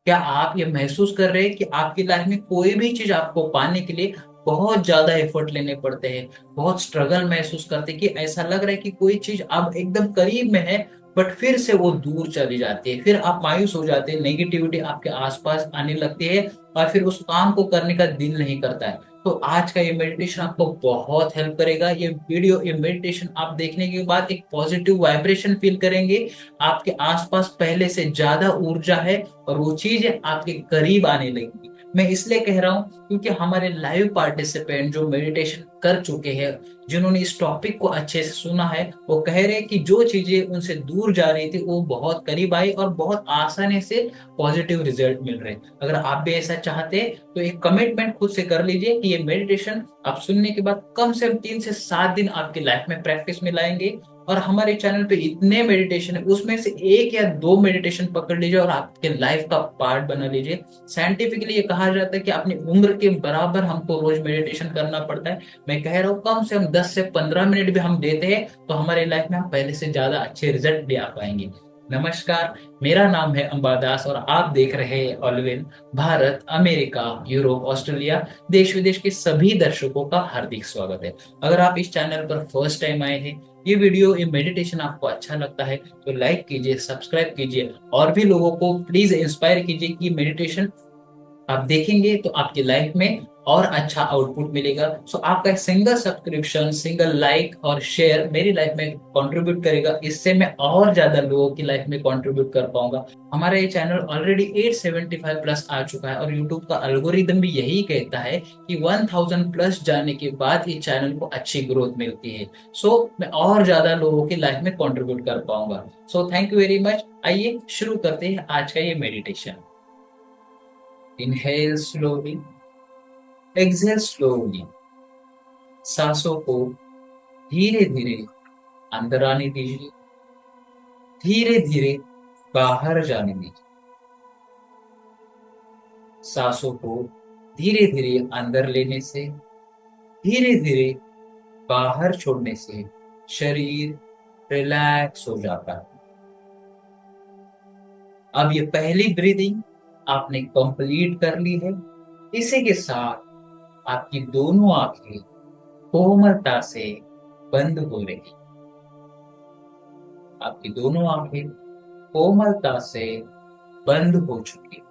क्या आप ये महसूस कर रहे हैं कि आपकी लाइफ में कोई भी चीज आपको पाने के लिए बहुत ज्यादा एफर्ट लेने पड़ते हैं, बहुत स्ट्रगल महसूस करते हैं, कि ऐसा लग रहा है कि कोई चीज अब एकदम करीब में है बट फिर से वो दूर चली जाती है, फिर आप मायूस हो जाते हैं, नेगेटिविटी आपके आसपास आने लगती है और फिर उस काम को करने का दिल नहीं करता है। तो आज का ये मेडिटेशन आपको बहुत हेल्प करेगा। ये मेडिटेशन आप देखने के बाद एक पॉजिटिव वाइब्रेशन फील करेंगे। आपके आसपास पहले से ज्यादा ऊर्जा है और वो चीजें आपके करीब आने लगेंगी। मैं इसलिए कह रहा हूँ क्योंकि हमारे लाइव पार्टिसिपेंट जो मेडिटेशन कर चुके हैं, जिन्होंने इस टॉपिक को अच्छे से सुना है, वो कह रहे हैं कि जो चीजें उनसे दूर जा रही थी वो बहुत करीब आई और बहुत आसानी से पॉजिटिव रिजल्ट मिल रहे हैं। अगर आप भी ऐसा चाहते हैं तो एक कमिटमेंट खुद से कर लीजिए कि ये मेडिटेशन आप सुनने के बाद कम से कम 3 से 7 दिन आपकी लाइफ में प्रैक्टिस में लाएंगे। और हमारे चैनल पे इतने मेडिटेशन है, उसमें से एक या दो मेडिटेशन पकड़ लीजिए और आपके लाइफ का पार्ट बना लीजिए। साइंटिफिकली ये कहा जाता है कि अपनी उम्र के बराबर हमको रोज मेडिटेशन करना पड़ता है। मैं कह रहा हूँ कम से कम 10 से 15 मिनट भी हम देते हैं तो हमारे लाइफ में हम पहले से ज्यादा अच्छे रिजल्ट ले आ पाएंगे। नमस्कार, मेरा नाम है अंबादास और आप देख रहे हैं ऑलवेल। भारत, अमेरिका, यूरोप, ऑस्ट्रेलिया, देश विदेश के सभी दर्शकों का हार्दिक स्वागत है। अगर आप इस चैनल पर फर्स्ट टाइम आए हैं, ये मेडिटेशन आपको अच्छा लगता है तो लाइक कीजिए, सब्सक्राइब कीजिए और भी लोगों को प्लीज इंस्पायर कीजिए कि मेडिटेशन आप देखेंगे तो आपकी लाइफ में और अच्छा आउटपुट मिलेगा। सो आपका एक सिंगल सब्सक्रिप्शन, सिंगल लाइक और शेयर मेरी लाइफ में कंट्रीब्यूट करेगा। इससे मैं और ज्यादा लोगों की लाइफ में कंट्रीब्यूट कर पाऊंगा। हमारा ये चैनल ऑलरेडी 875 प्लस आ चुका है और यूट्यूब का एल्गोरिदम भी यही कहता है कि 1000 प्लस जाने के बाद इस चैनल को अच्छी ग्रोथ मिलती है। सो मैं और ज्यादा लोगों की लाइफ में कंट्रीब्यूट कर पाऊंगा। So thank you very much. आइए शुरू करते हैं आज का ये meditation. Inhale slowly, exhale slowly. सांसों को धीरे धीरे अंदर आने दीजिए, धीरे धीरे बाहर जाने दीजिए। सांसों को धीरे धीरे अंदर लेने से, धीरे धीरे बाहर छोड़ने से शरीर रिलैक्स हो जाता है। अब ये पहली ब्रीदिंग आपने कंप्लीट कर ली है। इसी के साथ आपकी दोनों आंखें कोमलता से बंद हो रही। आपकी दोनों आंखें कोमलता से बंद हो चुकी।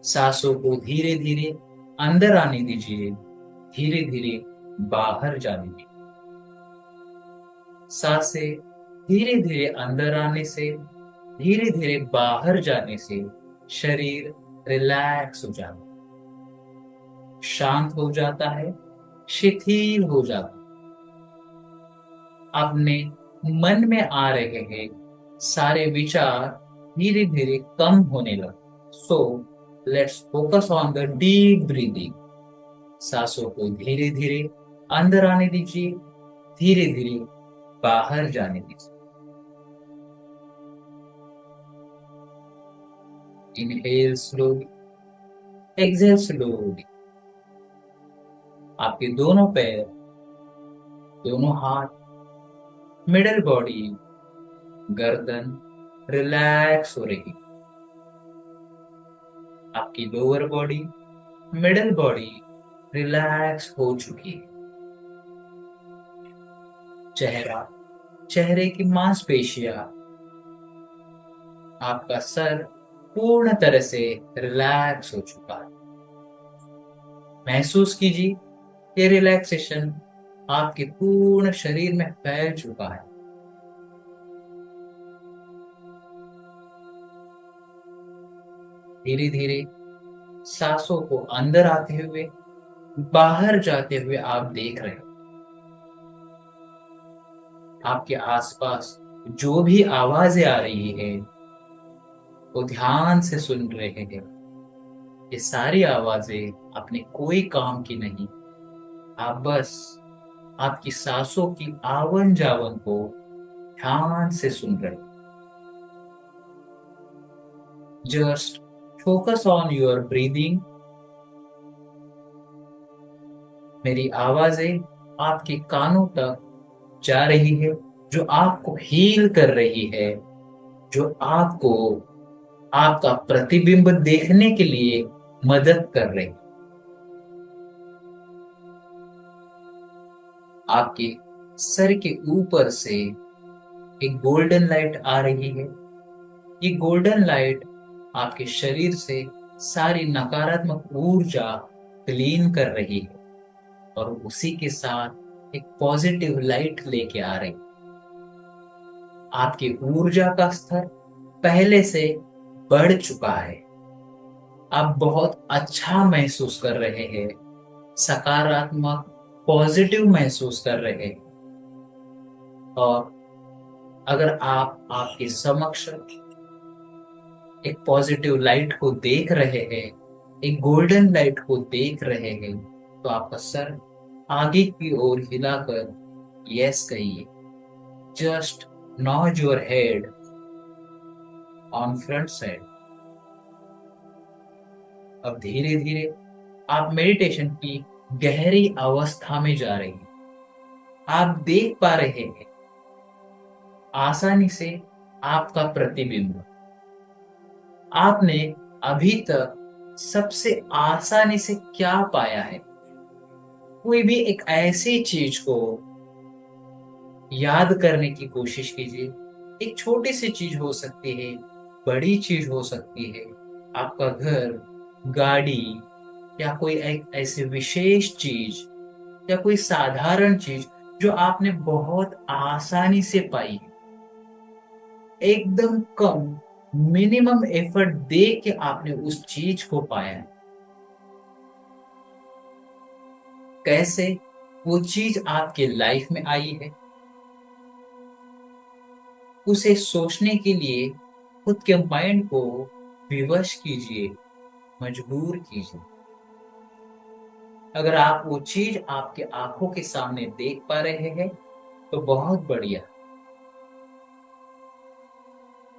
सांसों को धीरे धीरे अंदर आने दीजिए, धीरे धीरे बाहर जाने दीजिए। सांसें धीरे धीरे अंदर आने से, धीरे धीरे बाहर जाने से शरीर रिलैक्स हो जाता है, शांत हो जाता है, शिथिल हो जाता है। अपने मन में आ रहे हैं सारे विचार धीरे धीरे कम होने लगे। So let's focus on the deep breathing. सांसों को धीरे धीरे अंदर आने दीजिए, धीरे धीरे बाहर जाने दीजिए। Inhale slowly, exhale slowly. आपके दोनों पैर, दोनों हाथ, मिडल बॉडी, गर्दन रिलैक्स हो रही। आपकी lower body, middle body relax हो चुकी है। चेहरा, चेहरे की मांसपेशियां, आपका सर पूर्ण तरह से रिलैक्स हो चुका है। महसूस कीजिए ये रिलैक्सेशन आपके पूर्ण शरीर में फैल चुका है। धीरे धीरे सांसों को अंदर आते हुए, बाहर जाते हुए आप देख रहे हो। आपके आसपास जो भी आवाजें आ रही है वो ध्यान से सुन रहे हैं। ये सारी आवाजें अपने कोई काम की नहीं। आप बस आपकी सांसों की आवन जावन को ध्यान से सुन रहे। Just focus on your breathing. मेरी आवाजें आपके कानों तक जा रही है, जो आपको हील कर रही है, जो आपको आपका प्रतिबिंब देखने के लिए मदद कर रही है। आपके सर के ऊपर से एक गोल्डन लाइट आ रही है। ये गोल्डन लाइट आपके शरीर से सारी नकारात्मक ऊर्जा क्लीन कर रही है और उसी के साथ एक पॉजिटिव लाइट लेके आ रही है। आपकी ऊर्जा का स्तर पहले से बढ़ चुका है। आप बहुत अच्छा महसूस कर रहे हैं, सकारात्मक पॉजिटिव महसूस कर रहे हैं। और अगर आप आपके समक्ष एक पॉजिटिव लाइट को देख रहे हैं, एक गोल्डन लाइट को देख रहे हैं, तो आपका सर आगे की ओर हिलाकर यस कहिए। Just nod your head on front side. अब धीरे धीरे आप मेडिटेशन की गहरी अवस्था में जा रहे हैं। आप देख पा रहे हैं आसानी से आपका प्रतिबिंब। आपने अभी तक सबसे आसानी से क्या पाया है? कोई भी एक ऐसी चीज को याद करने की कोशिश कीजिए। एक छोटी सी चीज हो सकती है, बड़ी चीज हो सकती है, आपका घर, गाड़ी, या कोई एक ऐसी विशेष चीज या कोई साधारण चीज जो आपने बहुत आसानी से पाई है। एकदम कम मिनिमम एफर्ट दे के आपने उस चीज को पाया है। कैसे वो चीज आपके लाइफ में आई है, उसे सोचने के लिए खुद के माइंड को विवश कीजिए, मजबूर कीजिए। अगर आप वो चीज आपके आंखों के सामने देख पा रहे हैं तो बहुत बढ़िया।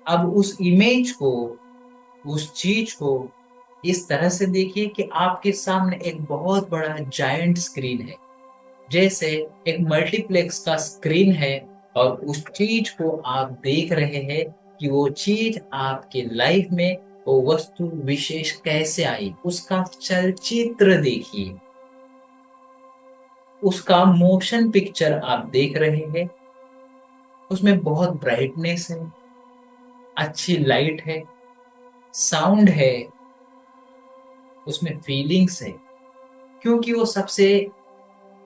अब उस इमेज को, उस चीज को इस तरह से देखिए कि आपके सामने एक बहुत बड़ा जायंट स्क्रीन है, जैसे एक मल्टीप्लेक्स का स्क्रीन है, और उस चीज को आप देख रहे हैं कि वो चीज आपके लाइफ में, वो वस्तु विशेष कैसे आई, उसका चलचित्र देखिए, उसका मोशन पिक्चर आप देख रहे हैं। उसमें बहुत ब्राइटनेस है, अच्छी लाइट है, साउंड है, उसमें फीलिंग्स है, क्योंकि वो सबसे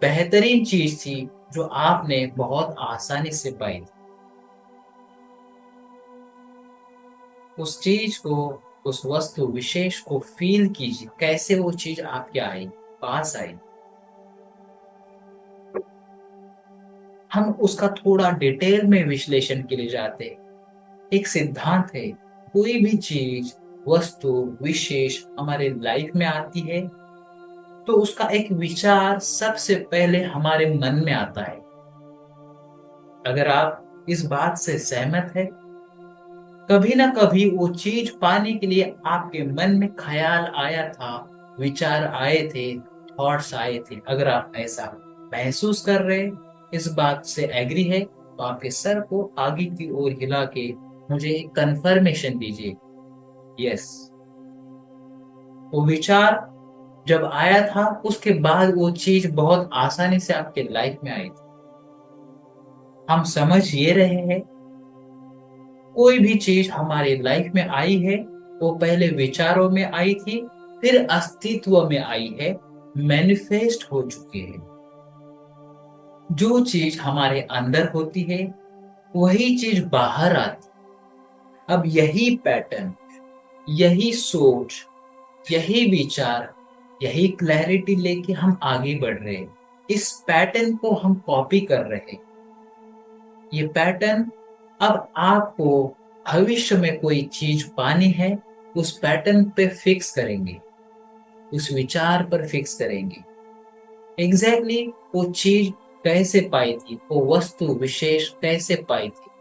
बेहतरीन चीज थी जो आपने बहुत आसानी से पाई थी। उस चीज को, उस वस्तु विशेष को फील कीजिए, कैसे वो चीज आपके आई, पास आई। हम उसका थोड़ा डिटेल में विश्लेषण के लिए जाते हैं। एक सिद्धांत है, कोई भी चीज, वस्तु विशेष हमारे लाइफ में आती है तो उसका एक विचार सबसे पहले हमारे मन में आता है। अगर आप इस बात से सहमत है, कभी ना कभी वो चीज पाने के लिए आपके मन में ख्याल आया था, विचार आए थे, थॉट्स आए थे। अगर आप ऐसा महसूस कर रहे, इस बात से एग्री है, तो आपके सर को आगे की ओर हिला के मुझे एक कंफर्मेशन दीजिए, यस। वो विचार जब आया था उसके बाद वो चीज बहुत आसानी से आपके लाइफ में आई थी। हम समझ ये रहे हैं, कोई भी चीज हमारे लाइफ में आई है वो पहले विचारों में आई थी, फिर अस्तित्व में आई है, मैनिफेस्ट हो चुकी है। जो चीज हमारे अंदर होती है वही चीज बाहर आती। अब यही पैटर्न, यही सोच, यही विचार, यही क्लैरिटी लेके हम आगे बढ़ रहे हैं। इस पैटर्न को हम कॉपी कर रहे हैं। ये पैटर्न अब आपको भविष्य में कोई चीज पानी है, उस पैटर्न पे फिक्स करेंगे, उस विचार पर फिक्स करेंगे। एग्जैक्टली वो चीज कैसे पाई थी, वो वस्तु विशेष कैसे पाई थी।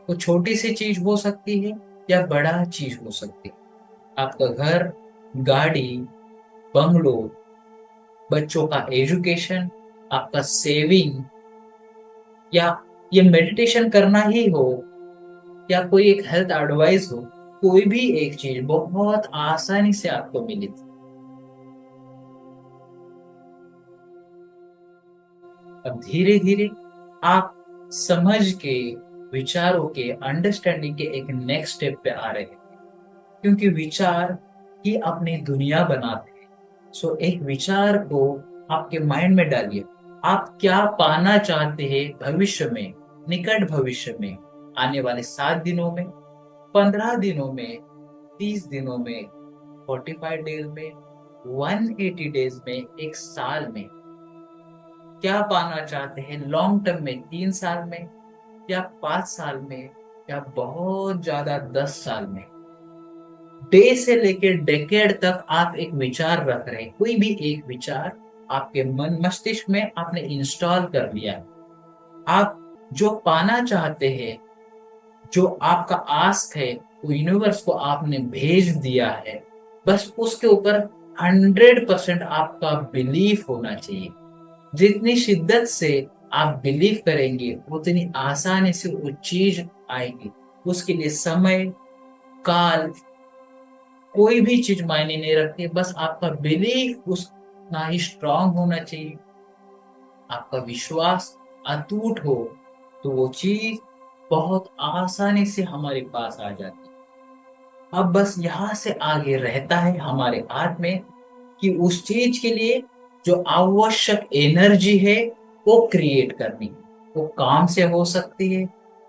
वो छोटी सी चीज हो सकती है या बड़ा चीज हो सकती है। आपका घर, गाड़ी, बंगलो, बच्चों का एजुकेशन, आपका सेविंग, या ये मेडिटेशन करना ही हो, या कोई एक हेल्थ एडवाइस हो, कोई भी एक चीज बहुत आसानी से आपको मिली थी। अब धीरे धीरे आप समझ के, विचारों के, अंडरस्टैंडिंग के एक नेक्स्ट स्टेप पे आ रहे हैं, क्योंकि विचार ही अपनी दुनिया बनाते हैं। सो एक विचार को आपके माइंड में डालिए। आप क्या पाना चाहते हैं भविष्य में, निकट भविष्य में, आने वाले 7 दिनों में, 15 दिनों में, 30 दिनों में, 45 डेज में, 180 डेज में, एक साल में। क्या पाना चाहते हैं लॉन्ग टर्म में, 3 साल में, या 5 साल में, या बहुत ज्यादा 10 साल में। डे से लेकर डेकेड तक आप एक विचार रख रहे हैं, कोई भी एक विचार आपके मन मस्तिष्क में आपने इंस्टॉल कर लिया है। आप जो पाना चाहते हैं, जो आपका आस्क है, वो यूनिवर्स को आपने भेज दिया है। बस उसके ऊपर 100% आपका बिलीफ होना चाहिए। जितनी शिद्दत से आप बिलीव करेंगे, उतनी आसानी से वो चीज आएगी। उसके लिए समय, काल, कोई भी चीज मायने नहीं रखती। बस आपका बिलीफ उतना ही स्ट्रांग होना चाहिए, आपका विश्वास अटूट हो, तो वो चीज बहुत आसानी से हमारे पास आ जाती है। अब बस यहाँ से आगे रहता है हमारे हाथ में कि उस चीज के लिए जो आवश्यक एनर्जी है वो क्रिएट करनी है। वो काम से हो सकती है,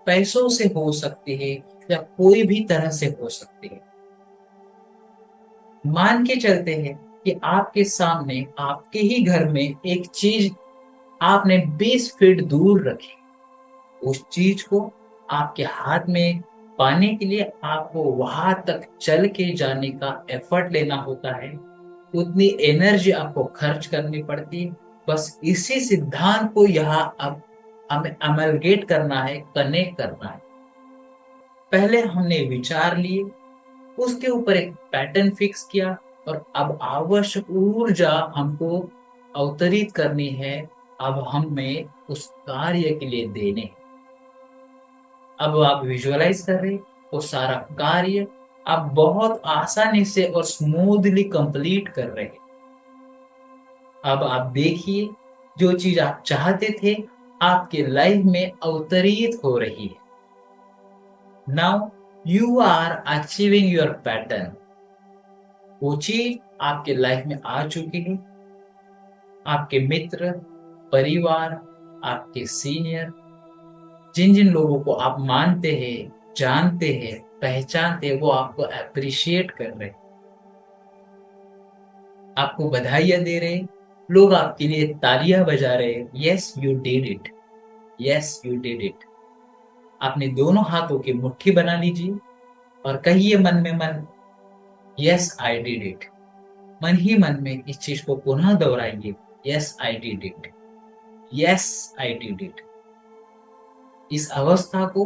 पैसों से हो सकती है, या कोई भी तरह से हो सकती है। मान के चलते हैं कि आपके सामने, आपके ही घर में एक चीज आपने 20 फीट दूर रखी। उस चीज को आपके हाथ में पाने के लिए आपको वहां तक चल के जाने का एफर्ट लेना होता है, उतनी एनर्जी आपको खर्च करनी पड़ती है। बस इसी सिद्धांत को यहाँ अब हमें अमलगेट करना है, कनेक्ट करना है। पहले हमने विचार लिए, उसके ऊपर एक पैटर्न फिक्स किया, और अब आवश्यक ऊर्जा हमको अवतरित करनी है। अब हमें उस कार्य के लिए देने हैं। अब आप विजुअलाइज कर रहे हैं, वो सारा कार्य आप बहुत आसानी से और स्मूथली कंप्लीट कर रहे हैं। अब आप देखिए, जो चीज आप चाहते थे आपके लाइफ में अवतरित हो रही है। Now you are achieving your pattern. वो चीज आपके लाइफ में आ चुकी है। आपके मित्र, परिवार, आपके सीनियर, जिन जिन लोगों को आप मानते हैं, जानते हैं, पहचानते हैं, वो आपको अप्रिशिएट कर रहे हैं, आपको बधाइयां दे रहे हैं। लोग आपके लिए तालियां बजा रहे हैं। Yes you did it, yes you did it. अपने दोनों हाथों की मुट्ठी बना लीजिए और कहिए मन में मन, यस आई डिड इट। मन ही मन में इस चीज को पुनः दोहराइए, yes I did it, yes I did it. इस अवस्था को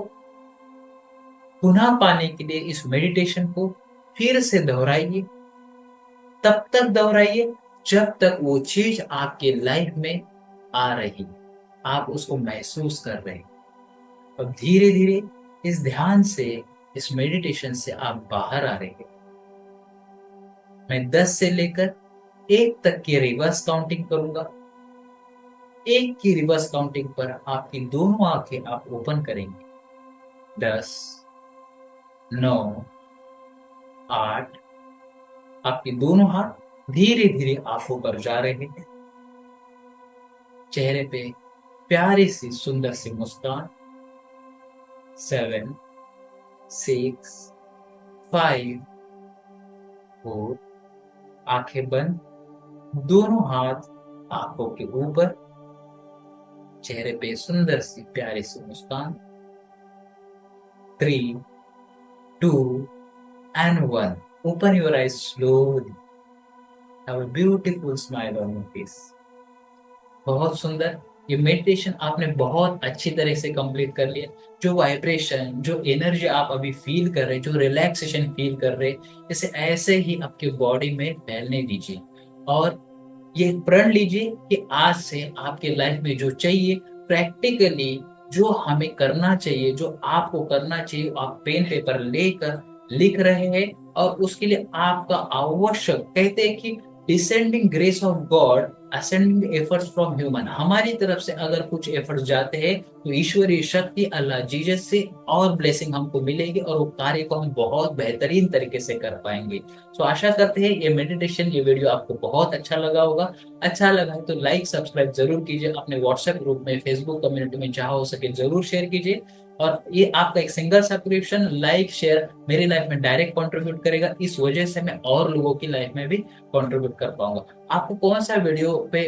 पुनः पाने के लिए इस मेडिटेशन को फिर से दोहराइए। तब तक दोहराइए जब तक वो चीज आपके लाइफ में आ रही है, आप उसको महसूस कर रहे हैं। और धीरे धीरे इस ध्यान से, इस मेडिटेशन से आप बाहर आ रहे हैं। मैं 10 से लेकर 1 तक की रिवर्स काउंटिंग करूंगा। 1 की रिवर्स काउंटिंग पर आपकी दोनों आंखें आप ओपन करेंगे। 10, 9, 8। आपके दोनों हाथ धीरे धीरे आंखों पर जा रहे हैं। चेहरे पे प्यारी सी सुंदर सी मुस्कान। 7, 6, 5, 4। आंखें बंद, दोनों हाथ आंखों के ऊपर, चेहरे पे सुंदर सी प्यारी सी मुस्कान। 3, 2 and 1। Open your eyes slowly. Have a beautiful smile on your face. बहुत सुंदर। ये मेडिटेशन आपने बहुत अच्छी तरह से कंप्लीट कर लिया। जो वाइब्रेशन, जो एनर्जी आप अभी फील कर रहे हैं, जो रिलैक्सेशन फील कर रहे हैं, इसे ऐसे ही आपके बॉडी में फैलने दीजिए। और ये प्रण लीजिए कि आज से आपके लाइफ में जो चाहिए, प्रैक्टिकली जो हमें करना चाहिए, जो आपको करना चाहिए, आप पेन पेपर लेकर लिख रहे हैं। और उसके लिए आपका आवश्यक, कहते हैं कि descending grace of God, ascending efforts from human, हमारी तरफ से अगर कुछ एफर्ट्स जाते हैं तो ईश्वरीय शक्ति अल्लाह जीसस से और ब्लेसिंग हमको मिलेगी, और वो कार्य को हम बहुत बेहतरीन तरीके से कर पाएंगे। सो आशा करते हैं ये मेडिटेशन, ये वीडियो आपको बहुत अच्छा लगा होगा। अच्छा लगा है तो लाइक सब्सक्राइब जरूर कीजिए, अपने व्हाट्सएप ग्रुप में, फेसबुक कम्युनिटी में जहां हो सके जरूर शेयर कीजिए। और ये आपका एक सिंगल सब्सक्रिप्शन, लाइक, शेयर मेरी लाइफ में डायरेक्ट कंट्रीब्यूट करेगा। इस वजह से मैं और लोगों की लाइफ में भी कंट्रीब्यूट कर पाऊंगा। आपको कौन सा वीडियो पे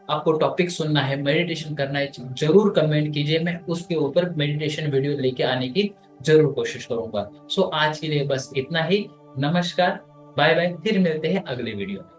आपको टॉपिक सुनना है, मेडिटेशन करना है, जरूर कमेंट कीजिए। मैं उसके ऊपर मेडिटेशन वीडियो लेके आने की जरूर कोशिश करूंगा। सो आज के लिए बस इतना ही। नमस्कार, बाय बाय, फिर मिलते हैं अगले वीडियो में।